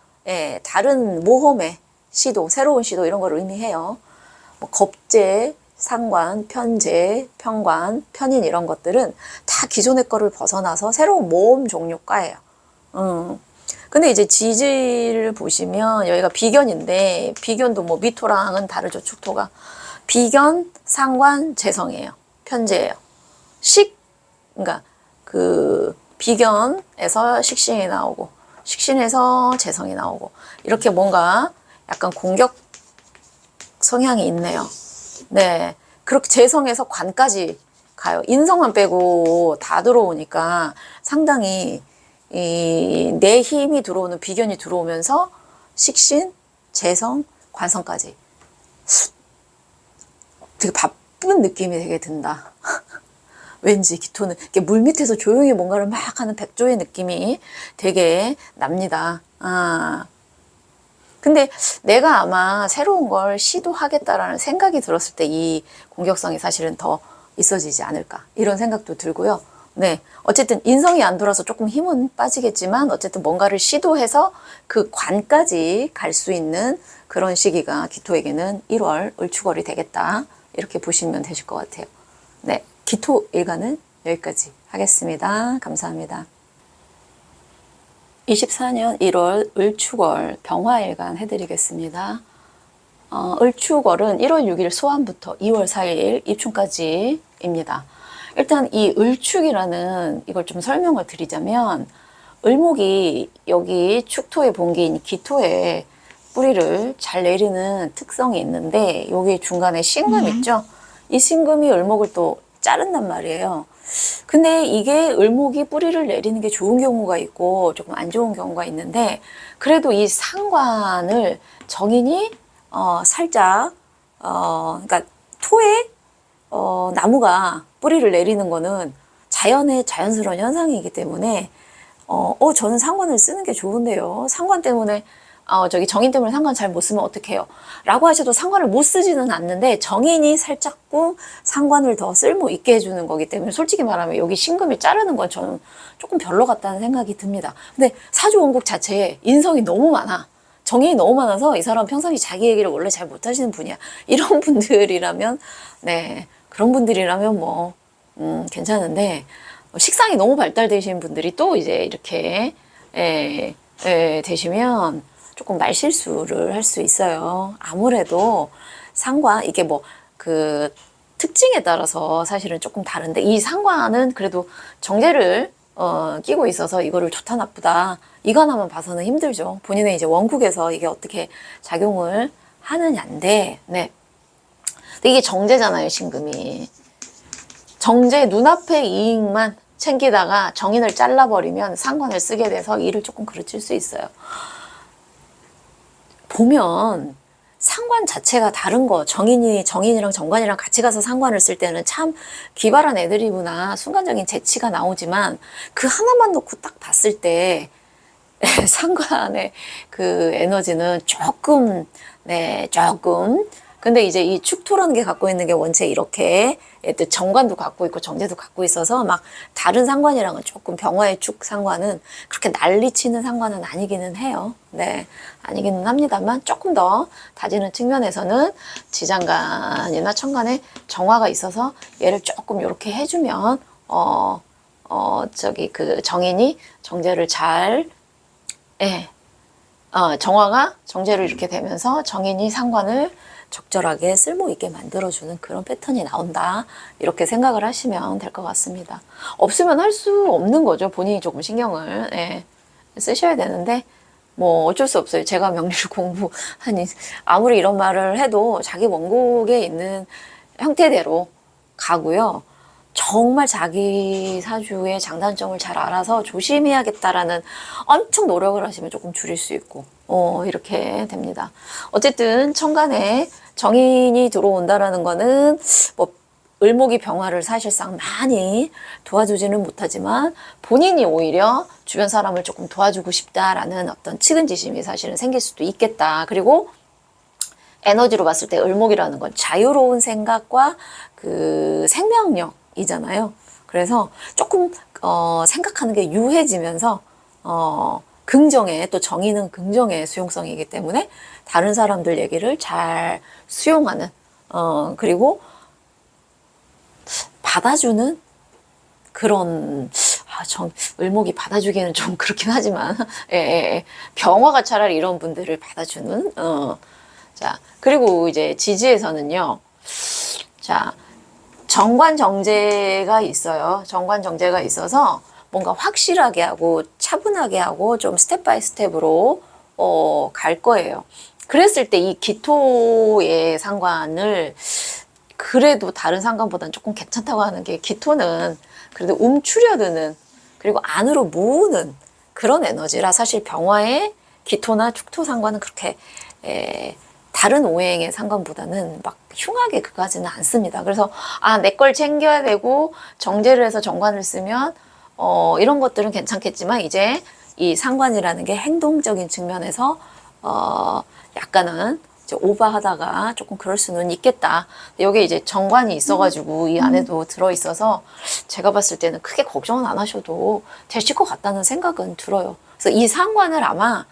다른 모험의 시도, 새로운 시도, 이런 걸 의미해요. 뭐, 겁재, 상관, 편재, 편관, 편인 이런 것들은 다 기존의 거를 벗어나서 새로운 모험 종류과예요. 근데 이제 지지를 보시면 여기가 비견인데, 비견도 뭐 미토랑은 다르죠, 축토가. 비견, 상관, 재성이에요. 편재예요. 그러니까 그 비견에서 식신이 나오고 식신에서 재성이 나오고 이렇게 뭔가 약간 공격 성향이 있네요. 네, 그렇게 재성에서 관까지 가요. 인성만 빼고 다 들어오니까 상당히 내 힘이 들어오는 비견이 들어오면서 식신, 재성, 관성까지 되게 바쁜 느낌이 되게 든다. 왠지 기토는 이렇게 물 밑에서 조용히 뭔가를 막 하는 백조의 느낌이 되게 납니다. 근데 내가 아마 새로운 걸 시도하겠다라는 생각이 들었을 때 이 공격성이 사실은 더 있어지지 않을까 이런 생각도 들고요. 네, 어쨌든 인성이 안 돌아서 조금 힘은 빠지겠지만 어쨌든 뭔가를 시도해서 그 관까지 갈 수 있는 그런 시기가 기토에게는 1월 을축월이 되겠다 이렇게 보시면 되실 것 같아요. 네, 기토 일간은 여기까지 하겠습니다. 감사합니다. 24년 1월 을축월 병화일간 해드리겠습니다. 을축월은 1월 6일 소환부터 2월 4일 입춘까지입니다. 일단 이 을축이라는 이걸 좀 설명을 드리자면 을목이 여기 축토의 본기인 기토에 뿌리를 잘 내리는 특성이 있는데 여기 중간에 신금 있죠? 이 신금이 을목을 또 자른단 말이에요. 근데 이게 을목이 뿌리를 내리는 게 좋은 경우가 있고 조금 안 좋은 경우가 있는데 그래도 이 상관을 정인이 살짝 그러니까 토에 나무가 뿌리를 내리는 거는 자연의 자연스러운 현상이기 때문에 저는 상관을 쓰는 게 좋은데요. 상관 때문에 저기 정인 때문에 상관 잘 못 쓰면 어떡해요? 라고 하셔도 상관을 못 쓰지는 않는데 정인이 살짝 상관을 더 쓸모 있게 해주는 거기 때문에 솔직히 말하면 여기 신금이 자르는 건 저는 조금 별로 같다는 생각이 듭니다. 근데 사주 원국 자체에 인성이 너무 많아. 정인이 너무 많아서 이 사람 평상시 자기 얘기를 원래 잘 못하시는 분이야. 이런 분들이라면 그런 분들이라면 뭐 괜찮은데 식상이 너무 발달되신 분들이 또 이제 이렇게 되시면 조금 말실수를 할 수 있어요. 아무래도 상관 이게 뭐 그 특징에 따라서 사실은 조금 다른데 이 상관은 그래도 정제를 끼고 있어서 이거를 좋다 나쁘다 이거 하나만 봐서는 힘들죠. 본인의 이제 원국에서 이게 어떻게 작용을 하느냐인데, 네. 근데 이게 정제잖아요, 신금이. 정제 눈앞의 이익만 챙기다가 정인을 잘라버리면 상관을 쓰게 돼서 일을 조금 그르칠 수 있어요. 보면 상관 자체가 다른 거 정인이랑 정관이랑 같이 가서 상관을 쓸 때는 참 기발한 애들이구나 순간적인 재치가 나오지만 그 하나만 놓고 딱 봤을 때 상관의 그 에너지는 조금 근데 이제 이 축토라는 게 갖고 있는 게 원체 이렇게 정관도 갖고 있고 정제도 갖고 있어서 막 다른 상관이랑은 조금 병화의 축 상관은 그렇게 난리치는 상관은 아니기는 해요. 네, 아니기는 합니다만 조금 더 다지는 측면에서는 지장간이나 천간에 정화가 있어서 얘를 조금 이렇게 해주면 저기 그 정인이 정제를 잘 정화가 정제를 이렇게 되면서 정인이 상관을 적절하게 쓸모있게 만들어주는 그런 패턴이 나온다. 이렇게 생각을 하시면 될 것 같습니다. 없으면 할 수 없는 거죠. 본인이 조금 신경을 쓰셔야 되는데 뭐 어쩔 수 없어요. 제가 명리를 공부하니 아무리 이런 말을 해도 자기 원곡에 있는 형태대로 가고요. 정말 자기 사주의 장단점을 잘 알아서 조심해야겠다라는 엄청 노력을 하시면 조금 줄일 수 있고 이렇게 됩니다. 어쨌든 천간에 정인이 들어온다라는 거는 뭐 을목이 병화를 사실상 많이 도와주지는 못하지만 본인이 오히려 주변 사람을 조금 도와주고 싶다라는 어떤 측은지심이 사실은 생길 수도 있겠다. 그리고 에너지로 봤을 때 을목이라는 건 자유로운 생각과 그 생명력이잖아요. 그래서 조금 생각하는 게 유해지면서 긍정의 또 정의는 긍정의 수용성이기 때문에 다른 사람들 얘기를 잘 수용하는 그리고 받아주는 그런 을목이 받아주기는 좀 그렇긴 하지만 병화가 차라리 이런 분들을 받아주는 자 그리고 이제 지지에서는요 자 정관정제가 있어요. 정관정제가 있어서 뭔가 확실하게 하고 차분하게 하고 좀 스텝 바이 스텝으로 갈 거예요. 그랬을 때 이 기토의 상관을 그래도 다른 상관보다는 조금 괜찮다고 하는 게 기토는 그래도 움츠려드는 그리고 안으로 모으는 그런 에너지라 사실 병화의 기토나 축토 상관은 그렇게 다른 오행의 상관보다는 막 흉하게 그거하지는 않습니다. 그래서 내 걸 챙겨야 되고 정제를 해서 정관을 쓰면 이런 것들은 괜찮겠지만 이제 이 상관이라는 게 행동적인 측면에서 약간은 이제 오버하다가 조금 그럴 수는 있겠다. 여기에 이제 정관이 있어가지고 이 안에도 들어있어서 제가 봤을 때는 크게 걱정은 안 하셔도 되실 것 같다는 생각은 들어요. 그래서 이 상관을 아마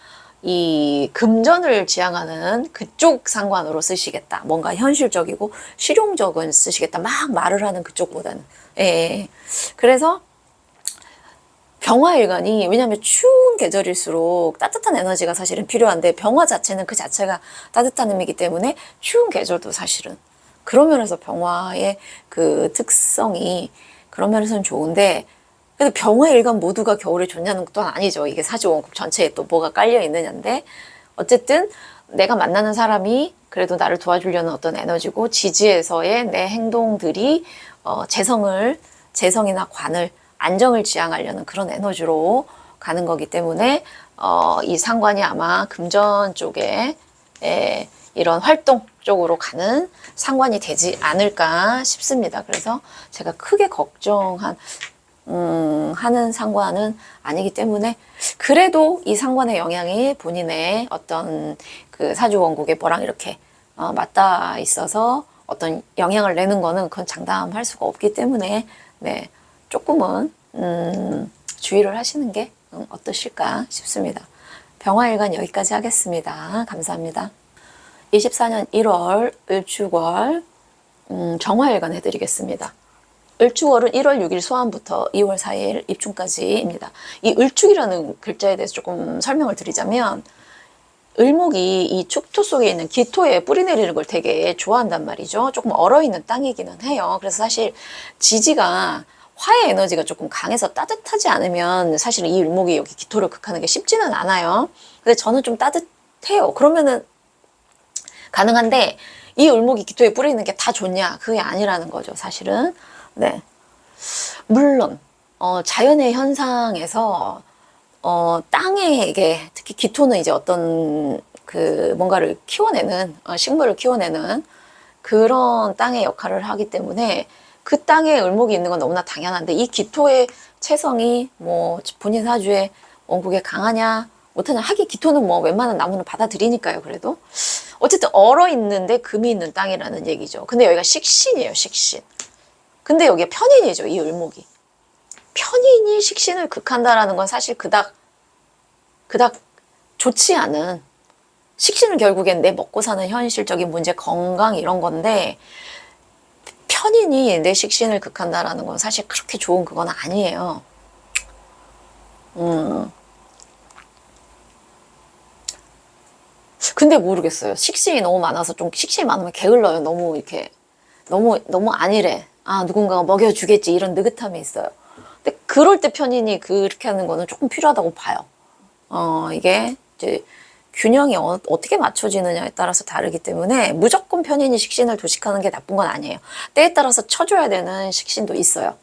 이 금전을 지향하는 그쪽 상관으로 쓰시겠다. 뭔가 현실적이고 실용적은 쓰시겠다. 막 말을 하는 그쪽보다는. 그래서 병화일간이 왜냐하면 추운 계절일수록 따뜻한 에너지가 사실은 필요한데 병화 자체는 그 자체가 따뜻한 의미이기 때문에 추운 계절도 사실은 그런 면에서 병화의 그 특성이 그런 면에서는 좋은데 근데 병화일간 모두가 겨울에 좋냐는 것도 아니죠. 이게 사주원국 전체에 또 뭐가 깔려 있느냐인데 어쨌든 내가 만나는 사람이 그래도 나를 도와주려는 어떤 에너지고 지지에서의 내 행동들이 재성이나 관을 안정을 지향하려는 그런 에너지로 가는 거기 때문에 이 상관이 아마 금전 쪽에 이런 활동 쪽으로 가는 상관이 되지 않을까 싶습니다. 그래서 제가 크게 하는 상관은 아니기 때문에 그래도 이 상관의 영향이 본인의 어떤 그 사주 원국의 뭐랑 이렇게 맞닿아 있어서 어떤 영향을 내는 거는 그건 장담할 수가 없기 때문에 네. 조금은 주의를 하시는 게 어떠실까 싶습니다. 병화일간 여기까지 하겠습니다. 감사합니다. 24년 1월 을축월 정화일간 해드리겠습니다. 을축월은 1월 6일 소환부터 2월 4일 입춘까지입니다. 이 을축이라는 글자에 대해서 조금 설명을 드리자면 을목이 이 축토 속에 있는 기토에 뿌리 내리는 걸 되게 좋아한단 말이죠. 조금 얼어있는 땅이기는 해요. 그래서 사실 지지가 화의 에너지가 조금 강해서 따뜻하지 않으면 사실은 이 을목이 여기 기토를 극하는 게 쉽지는 않아요. 근데 저는 좀 따뜻해요. 그러면은 가능한데 이 을목이 기토에 뿌리는 게 다 좋냐? 그게 아니라는 거죠, 사실은. 네. 물론 자연의 현상에서 땅에게 특히 기토는 이제 어떤 그 뭔가를 키워내는 식물을 키워내는 그런 땅의 역할을 하기 때문에 그 땅에 을목이 있는 건 너무나 당연한데 이 기토의 체성이 뭐 본인 사주에 원국에 강하냐 못하냐 하긴 기토는 뭐 웬만한 나무는 받아들이니까요. 그래도 어쨌든 얼어 있는데 금이 있는 땅이라는 얘기죠. 근데 여기가 식신이에요. 식신. 근데 여기가 편인이죠. 이 을목이. 편인이 식신을 극한다라는 건 사실 그닥 좋지 않은 식신은 결국엔 내 먹고 사는 현실적인 문제, 건강 이런 건데 편인이 내 식신을 극한다라는 건 사실 그렇게 좋은 그건 아니에요. 근데 모르겠어요. 식신이 너무 많아서 좀 식신이 많으면 게을러요. 너무 이렇게 너무 안일해. 아 누군가가 먹여주겠지 이런 느긋함이 있어요. 근데 그럴 때 편인이 그렇게 하는 거는 조금 필요하다고 봐요. 이게 이제 균형이 어떻게 맞춰지느냐에 따라서 다르기 때문에 무조건 편인이 식신을 도식하는 게 나쁜 건 아니에요. 때에 따라서 쳐줘야 되는 식신도 있어요.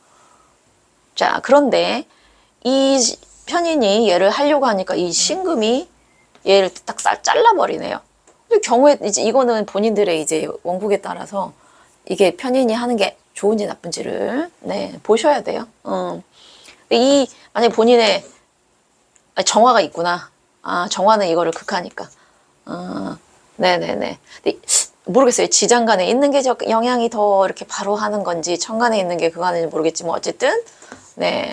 자, 그런데 이 편인이 얘를 하려고 하니까 이 신금이 얘를 딱 잘라버리네요. 경우에 이제 이거는 본인들의 이제 원국에 따라서 이게 편인이 하는 게 좋은지 나쁜지를 네, 보셔야 돼요. 만약에 본인의 정화가 있구나. 아, 정화는 이거를 극하니까. 네네네. 근데 모르겠어요. 지장간에 있는 게 영향이 더 이렇게 바로 하는 건지, 천간에 있는 게 그거 하는지 모르겠지만, 어쨌든, 네.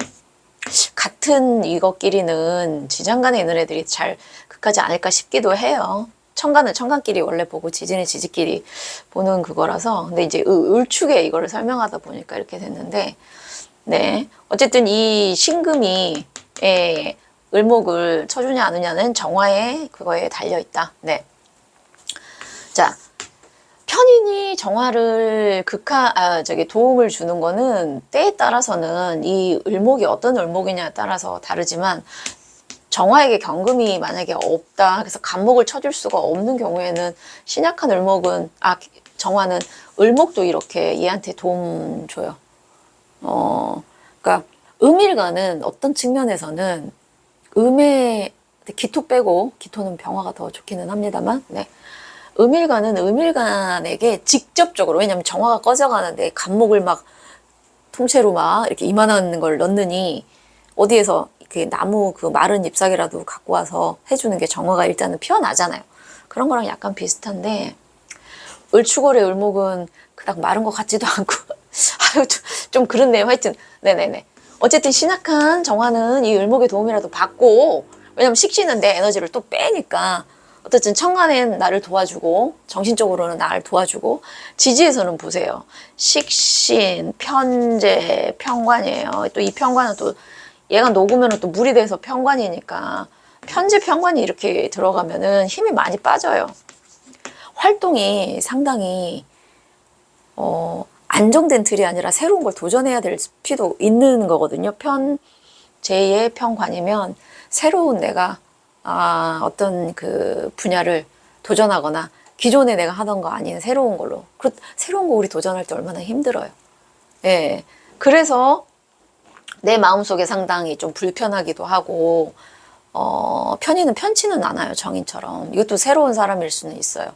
같은 이것끼리는 지장간에 있는 애들이 잘 극하지 않을까 싶기도 해요. 천간은 천간끼리 원래 보고 지지는 지지끼리 보는 그거라서. 근데 이제 을축에 이거를 설명하다 보니까 이렇게 됐는데, 네. 어쨌든 이 신금이, 을목을 쳐주냐 안 하냐는 정화에 그거에 달려 있다. 네. 자, 편인이 정화를 도움을 주는 거는 때에 따라서는 이 을목이 어떤 을목이냐에 따라서 다르지만 정화에게 경금이 만약에 없다. 그래서 간목을 쳐줄 수가 없는 경우에는 신약한 을목은 정화는 을목도 이렇게 얘한테 도움 줘요. 그러니까 음일간은 어떤 측면에서는 음의 기토 빼고 기토는 병화가 더 좋기는 합니다만 네. 음일간은 음일간에게 직접적으로 왜냐면 정화가 꺼져가는데 간목을 막 통째로 막 이렇게 이만한 걸 넣느니 어디에서 그 나무 그 마른 잎사귀라도 갖고 와서 해주는 게 정화가 일단은 피어나잖아요. 그런 거랑 약간 비슷한데 을축월의 을목은 그닥 마른 것 같지도 않고 아유 좀 그렇네요. 하여튼 네네네. 어쨌든 신약한 정화는 이 을목의 도움이라도 받고 왜냐면 식신은 내 에너지를 또 빼니까 어쨌든 천간엔 나를 도와주고 정신적으로는 나를 도와주고 지지에서는 보세요. 식신, 편재, 편관이에요. 또 이 편관은 또 얘가 녹으면 또 물이 돼서 편관이니까 편재, 편관이 이렇게 들어가면은 힘이 많이 빠져요. 활동이 상당히 안정된 틀이 아니라 새로운 걸 도전해야 될 필요도 있는 거거든요. 편재의 편관이면 새로운 내가 어떤 그 분야를 도전하거나 기존에 내가 하던 거 아닌 새로운 걸로 새로운 거 우리 도전할 때 얼마나 힘들어요. 예. 그래서 내 마음속에 상당히 좀 불편하기도 하고 편의는 편치는 않아요. 정인처럼. 이것도 새로운 사람일 수는 있어요.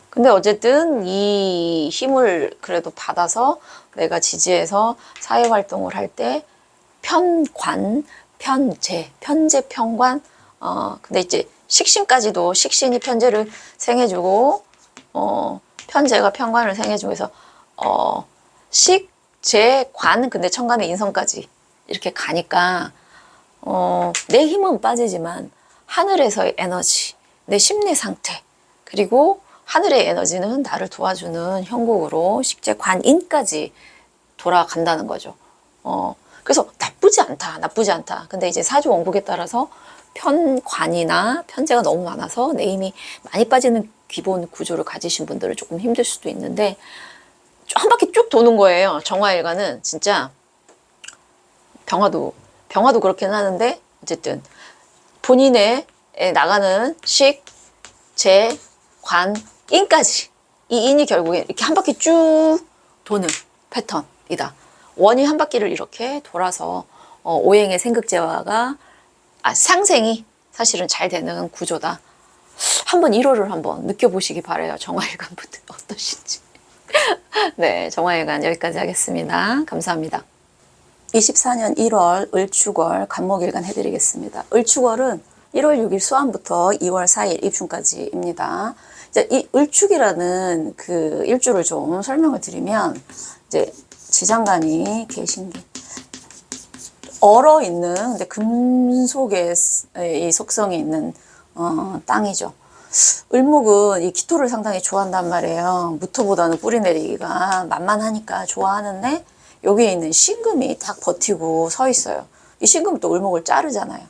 근데 어쨌든 이 힘을 그래도 받아서 내가 지지해서 사회활동을 할 때 편관, 편재, 편관 근데 이제 식신까지도 식신이 편재를 생해주고 편재가 편관을 생해주고 해서 식, 재, 관 근데 천간에 인성까지 이렇게 가니까 내 힘은 빠지지만 하늘에서의 에너지, 내 심리 상태 그리고 하늘의 에너지는 나를 도와주는 형국으로 식재 관인까지 돌아간다는 거죠. 그래서 나쁘지 않다, 나쁘지 않다. 근데 이제 사주 원국에 따라서 편관이나 편재가 너무 많아서 내 힘이 많이 빠지는 기본 구조를 가지신 분들은 조금 힘들 수도 있는데, 한 바퀴 쭉 도는 거예요. 정화일관은 진짜 병화도 그렇긴 하는데, 어쨌든 본인의 나가는 식, 재, 관, 인까지, 이 인이 결국에 이렇게 한 바퀴 쭉 도는 패턴이다. 원이 한 바퀴를 이렇게 돌아서 오행의 생극재화가 상생이 사실은 잘 되는 구조다. 한번 1호를 한번 느껴보시기 바래요. 정화일관 분들 어떠신지. 네, 정화일관 여기까지 하겠습니다. 감사합니다. 24년 1월 을축월 간목일간 해드리겠습니다. 을축월은 1월 6일 수암부터 2월 4일 입춘까지입니다. 이제 이 을축이라는 그 일주를 좀 설명을 드리면, 이제 지장간이 계신게 얼어 있는, 근데 금속의 이 속성이 있는 땅이죠. 을목은 이 기토를 상당히 좋아한단 말이에요. 무토보다는 뿌리 내리기가 만만하니까 좋아하는데, 여기에 있는 신금이 딱 버티고 서 있어요. 이 신금은 또 을목을 자르잖아요.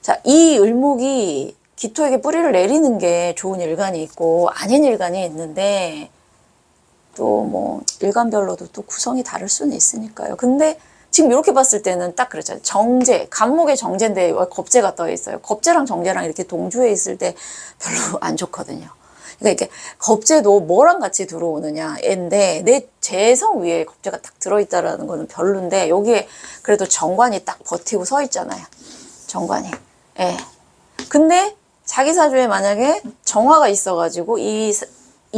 자, 이 을목이 기토에게 뿌리를 내리는 게 좋은 일간이 있고 아닌 일간이 있는데, 또 뭐 일간별로도 또 구성이 다를 수는 있으니까요. 근데 지금 이렇게 봤을 때는 딱 그렇잖아요. 정제, 간목의 정제인데 겁재가 떠 있어요. 겁재랑 정제랑 이렇게 동주에 있을 때 별로 안 좋거든요. 그러니까 이게 겁재도 뭐랑 같이 들어오느냐인데, 내 재성 위에 겁재가 딱 들어있다라는 거는 별론데, 여기에 그래도 정관이 딱 버티고 서 있잖아요. 정관이. 예. 근데 자기 사주에 만약에 정화가 있어가지고 이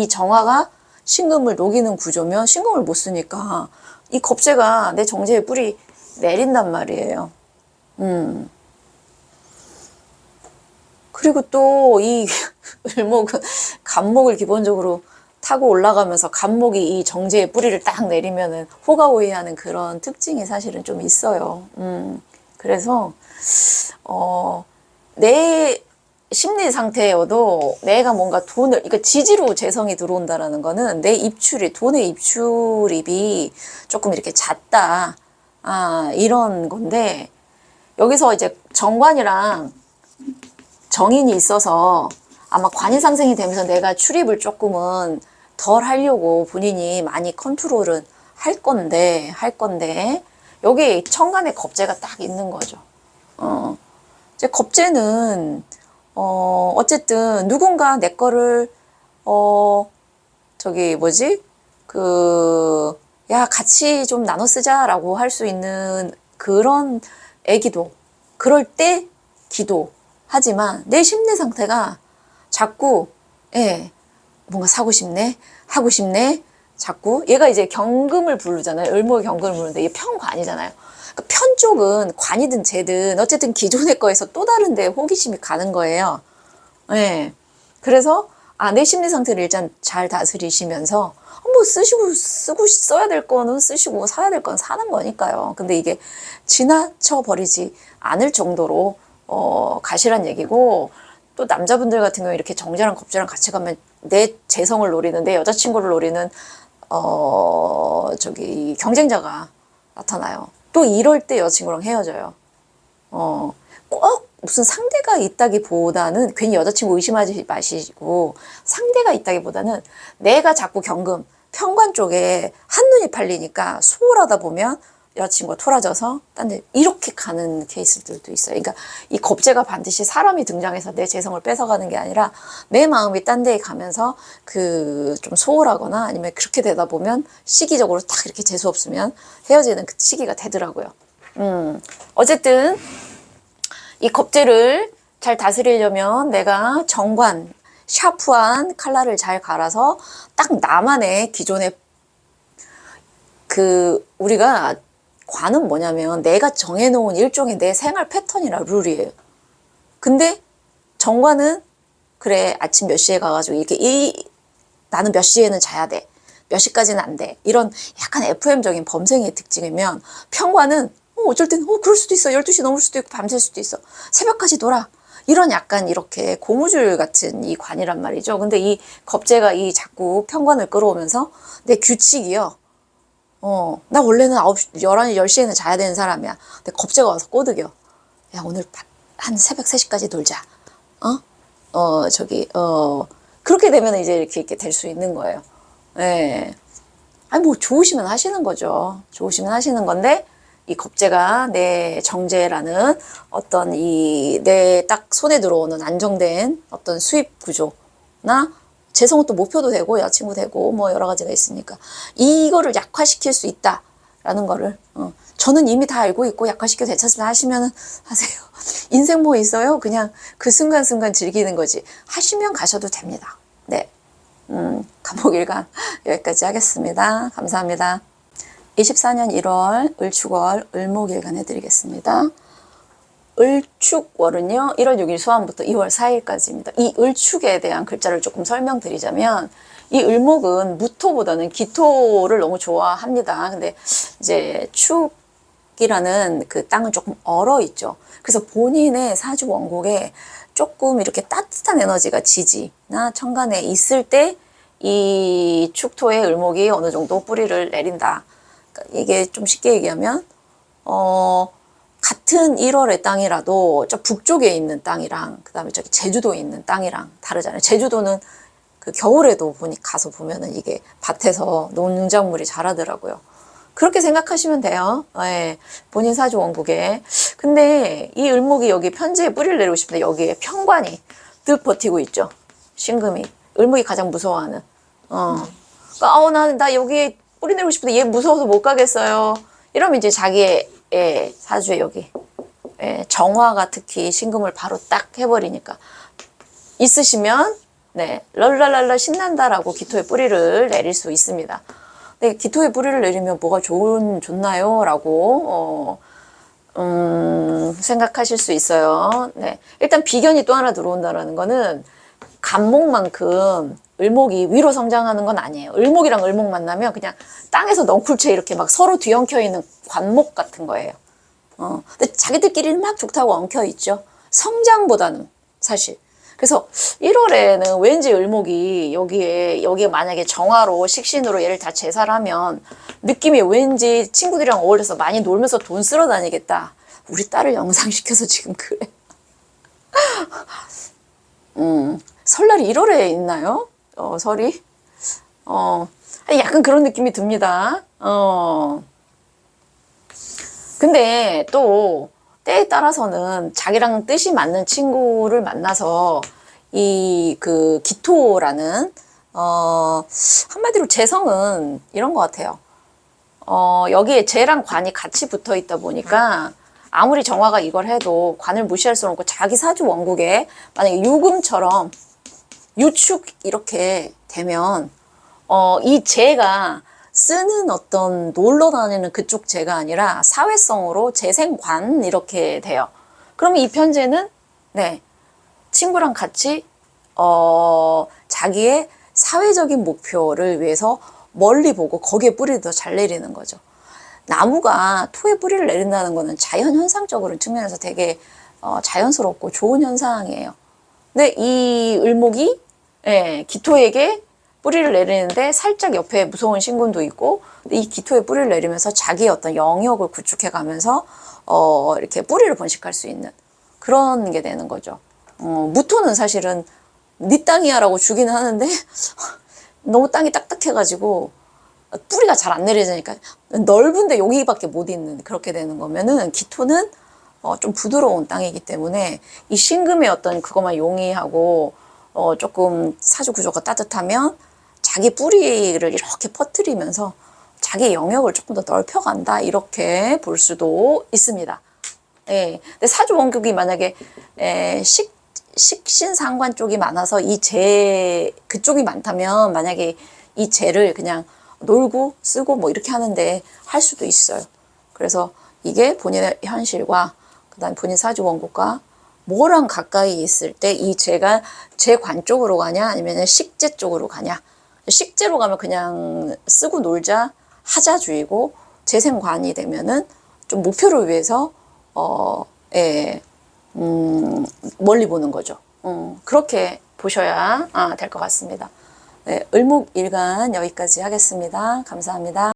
정화가 신금을 녹이는 구조면 신금을 못 쓰니까 이 겁재가 내 정제에 뿌리 내린단 말이에요. 그리고 또 이 을목은 간목을 기본적으로 타고 올라가면서 간목이 이 정제의 뿌리를 딱 내리면은 호가호위하는 그런 특징이 사실은 좀 있어요. 그래서 내 심리 상태여도 내가 뭔가 돈을, 그러니까 지지로 재성이 들어온다라는 거는 내 입출이, 돈의 입출입이 조금 이렇게 잦다, 이런 건데, 여기서 이제 정관이랑 정인이 있어서 아마 관이 상생이 되면서 내가 출입을 조금은 덜 하려고 본인이 많이 컨트롤은 할 건데, 여기 천간에 겁재가 딱 있는 거죠. 이제 겁재는 어쨌든 누군가 내 거를 야, 같이 좀 나눠 쓰자라고 할 수 있는 그런 애기도, 그럴 때 기도 하지만, 내 심리 상태가 자꾸 뭔가 사고 싶네, 하고 싶네, 자꾸 얘가 이제 경금을 부르잖아요. 을목이 경금을 부르는데 이게 편관이잖아요. 그러니까 편 쪽은 관이든 재든 어쨌든 기존의 거에서 또 다른데 호기심이 가는 거예요. 예. 그래서 내 심리 상태를 일단 잘 다스리시면서 뭐 쓰고 써야 될 거는 쓰시고 사야 될 건 사는 거니까요. 근데 이게 지나쳐 버리지 않을 정도로 가시란 얘기고, 또 남자분들 같은 경우 이렇게 정제랑 겁제랑 같이 가면 내 재성을 노리는, 내 여자친구를 노리는 경쟁자가 나타나요. 또 이럴 때 여자친구랑 헤어져요. 꼭 무슨 상대가 있다기보다는, 괜히 여자친구 의심하지 마시고, 상대가 있다기보다는 내가 자꾸 경금, 편관 쪽에 한눈이 팔리니까 수월하다 보면 여자친구가 토라져서 딴 데 이렇게 가는 케이스들도 있어요. 그러니까 이 겁재가 반드시 사람이 등장해서 내 재성을 뺏어가는 게 아니라 내 마음이 딴 데에 가면서 좀 소홀하거나, 아니면 그렇게 되다 보면 시기적으로 딱 이렇게 재수 없으면 헤어지는 그 시기가 되더라고요. 어쨌든 이 겁재를 잘 다스리려면 내가 정관, 샤프한 칼날을 잘 갈아서 딱 나만의 기존의 우리가 관은 뭐냐면 내가 정해놓은 일종의 내 생활 패턴이라 룰이에요. 근데 정관은 그래, 아침 몇 시에 가가지고 이렇게 나는 몇 시에는 자야 돼, 몇 시까지는 안 돼, 이런 약간 FM적인 범생이의 특징이면, 편관은 어쩔 땐 그럴 수도 있어, 12시 넘을 수도 있고 밤샐 수도 있어, 새벽까지 놀아, 이런 약간 이렇게 고무줄 같은 이 관이란 말이죠. 근데 이 겁재가 이 자꾸 편관을 끌어오면서 내 규칙이요, 나 원래는 9시, 11시, 10시에는 자야 되는 사람이야. 근데 겁재가 와서 꼬드겨. 야, 오늘 한 새벽 3시까지 놀자. 그렇게 되면 이제 이렇게 될 수 있는 거예요. 예. 아니, 뭐, 좋으시면 하시는 거죠. 좋으시면 하시는 건데, 이 겁재가 내 정제라는 어떤 내 딱 손에 들어오는 안정된 어떤 수입 구조나 재성은 또 목표도 되고 여자친구 되고 뭐 여러 가지가 있으니까 이거를 약화시킬 수 있다라는 거를 저는 이미 다 알고 있고 약화시켜도 괜찮습니다 하시면 하세요. 인생 뭐 있어요? 그냥 그 순간순간 즐기는 거지. 하시면 가셔도 됩니다. 네. 간목일간 여기까지 하겠습니다. 감사합니다. 24년 1월 을축월 을목일간 해드리겠습니다. 을축월은요 1월 6일 수화부터 2월 4일까지입니다. 이 을축에 대한 글자를 조금 설명드리자면 이 을목은 무토보다는 기토를 너무 좋아합니다. 근데 이제 축이라는 그 땅은 조금 얼어 있죠. 그래서 본인의 사주 원국에 조금 이렇게 따뜻한 에너지가 지지나 천간에 있을 때 이 축토의 을목이 어느 정도 뿌리를 내린다. 그러니까 이게 좀 쉽게 얘기하면 같은 1월의 땅이라도 저 북쪽에 있는 땅이랑 그 다음에 저기 제주도에 있는 땅이랑 다르잖아요. 제주도는 그 겨울에도 가서 보면은 이게 밭에서 농작물이 자라더라고요. 그렇게 생각하시면 돼요. 네, 본인 사주 원국에. 근데 이 을목이 여기 편지에 뿌리를 내리고 싶은데 여기에 편관이 득 버티고 있죠. 신금이. 을목이 가장 무서워하는. 그러니까 나 여기에 뿌리 내리고 싶은데 얘 무서워서 못 가겠어요. 이러면 이제 자기의 사주에 여기 정화가 특히 신금을 바로 딱 해버리니까 있으시면 네 랄랄랄라 신난다라고 기토의 뿌리를 내릴 수 있습니다. 네, 기토의 뿌리를 내리면 뭐가 좋나요? 라고 생각하실 수 있어요. 네, 일단 비견이 또 하나 들어온다라는 거는 간목만큼 을목이 위로 성장하는 건 아니에요. 을목이랑 을목 만나면 그냥 땅에서 넝쿨채 이렇게 막 서로 뒤엉켜 있는 관목 같은 거예요. 근데 자기들끼리는 막 좋다고 엉켜 있죠. 성장보다는 사실. 그래서 1월에는 왠지 을목이 여기에 만약에 정화로 식신으로 얘를 다 제사하면 느낌이 왠지 친구들이랑 어울려서 많이 놀면서 돈 쓸어 다니겠다. 우리 딸을 영상시켜서 지금 그래. 설날이 1월에 있나요? 설이? 약간 그런 느낌이 듭니다. 근데 또 때에 따라서는 자기랑 뜻이 맞는 친구를 만나서 이 그 기토라는 한마디로 재성은 이런 것 같아요. 여기에 재랑 관이 같이 붙어 있다 보니까 아무리 정화가 이걸 해도 관을 무시할 수는 없고 자기 사주 원국에 만약에 유금처럼 유축 이렇게 되면 이 재가 쓰는 어떤 놀러 다니는 그쪽 재가 아니라 사회성으로 재생관 이렇게 돼요. 그러면 이 편재는 네 친구랑 같이 자기의 사회적인 목표를 위해서 멀리 보고 거기에 뿌리를 더 잘 내리는 거죠. 나무가 토에 뿌리를 내린다는 거는 자연 현상적으로 측면에서 되게 자연스럽고 좋은 현상이에요. 근데 이 을목이 기토에게 뿌리를 내리는데 살짝 옆에 무서운 신금도 있고 이 기토에 뿌리를 내리면서 자기의 어떤 영역을 구축해 가면서 이렇게 뿌리를 번식할 수 있는 그런 게 되는 거죠. 무토는 사실은 네 땅이야 라고 주기는 하는데 너무 땅이 딱딱해 가지고 뿌리가 잘 안 내려지니까 넓은데 여기밖에 못 있는 그렇게 되는 거면은 기토는 좀 부드러운 땅이기 때문에 이 신금의 어떤 그것만 용이하고 조금 사주 구조가 따뜻하면 자기 뿌리를 이렇게 퍼뜨리면서 자기 영역을 조금 더 넓혀간다 이렇게 볼 수도 있습니다. 예. 근데 사주 원국이 만약에 식신상관 쪽이 많아서 이 재 그쪽이 많다면 만약에 이 재를 그냥 놀고 쓰고 뭐 이렇게 하는데 할 수도 있어요. 그래서 이게 본인의 현실과 그다음 본인 사주 원국과 뭐랑 가까이 있을 때 이 재가 재관 쪽으로 가냐 아니면 식재 쪽으로 가냐. 식재로 가면 그냥 쓰고 놀자 하자주의고 재생관이 되면은 좀 목표를 위해서 멀리 보는 거죠. 그렇게 보셔야 될 것 같습니다. 네, 을목일간 여기까지 하겠습니다. 감사합니다.